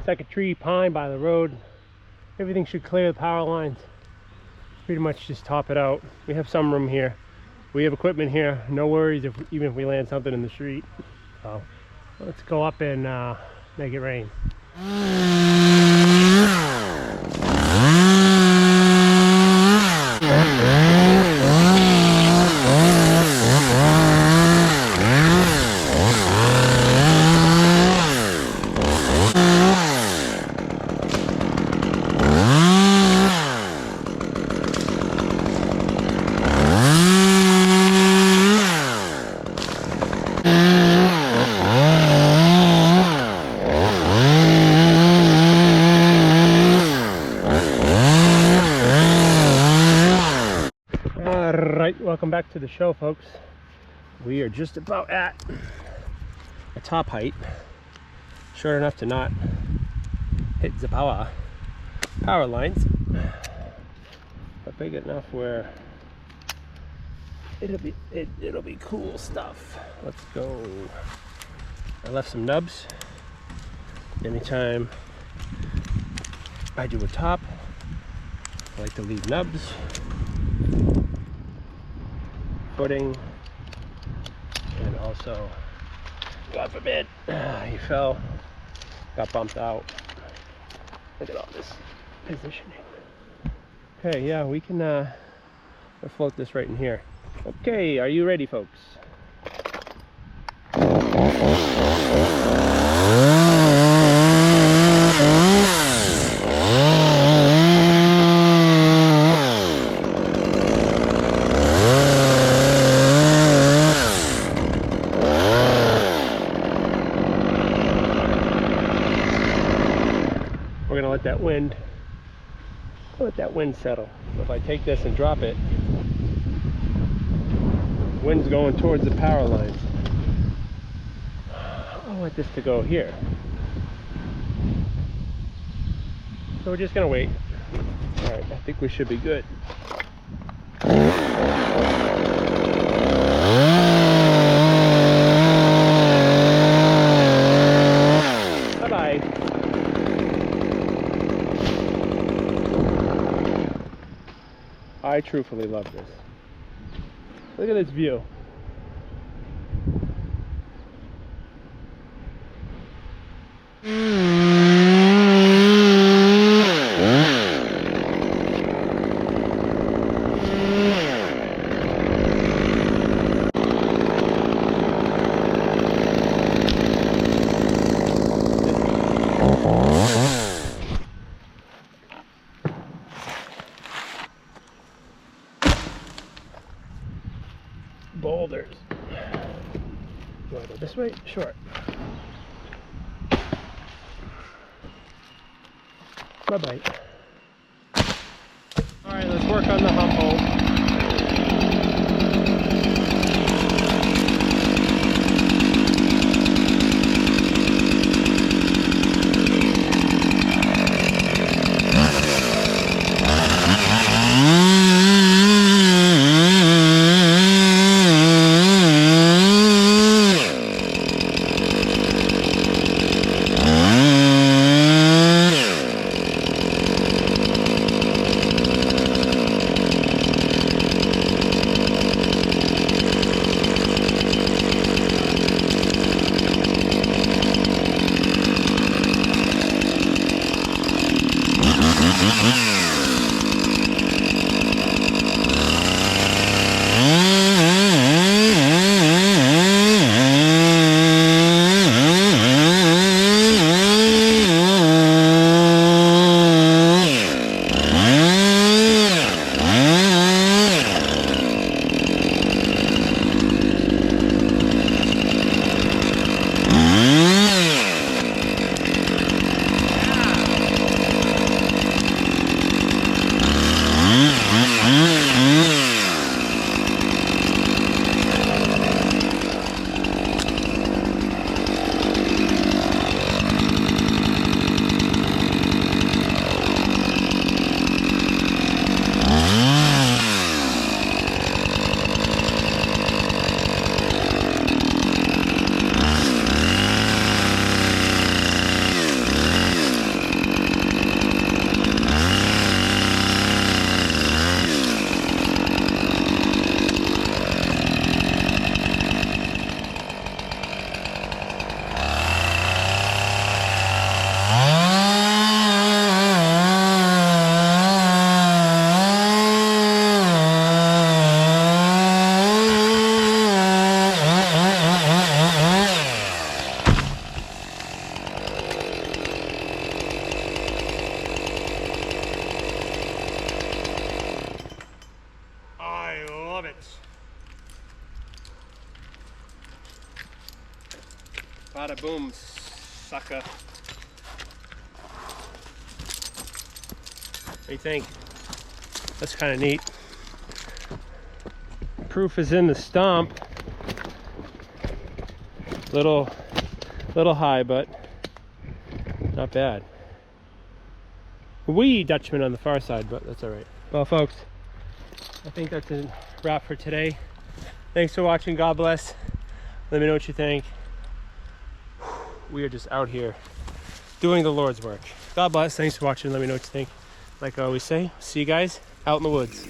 like a tree pine by the road. Everything should clear the power lines. Pretty much just top it out. We have some room here. We have equipment here. No worries even if we land something in the street. So let's go up and make it rain. Alright, welcome back to the show, folks. We are just about at a top height, short enough to not hit the power lines, but big enough where it'll be cool stuff. Let's go. I left some nubs. Anytime I do a top, I like to leave nubs. Footing, and also, God forbid, he fell, got bumped out. Look at all this positioning. Okay, yeah, we can float this right in here. Okay, are you ready, folks? We're gonna let that wind settle. If I take this and drop it, wind's going towards the power lines. I want this to go here. So we're just gonna wait. All right, I think we should be good. Bye-bye. I truthfully love this. Look at this view. Boulders. You want to go this way? Sure. Bye-bye. All right, let's work on the hump hole. Bada boom, sucker. What do you think? That's kind of neat. Proof is in the stump. Little high, but not bad. Wee Dutchman on the far side, but that's all right. Well, folks, I think that's a wrap for today. Thanks for watching. God bless. Let me know what you think. We are just out here doing the Lord's work. God bless. Thanks for watching. Let me know what you think. Like I always say, see you guys out in the woods.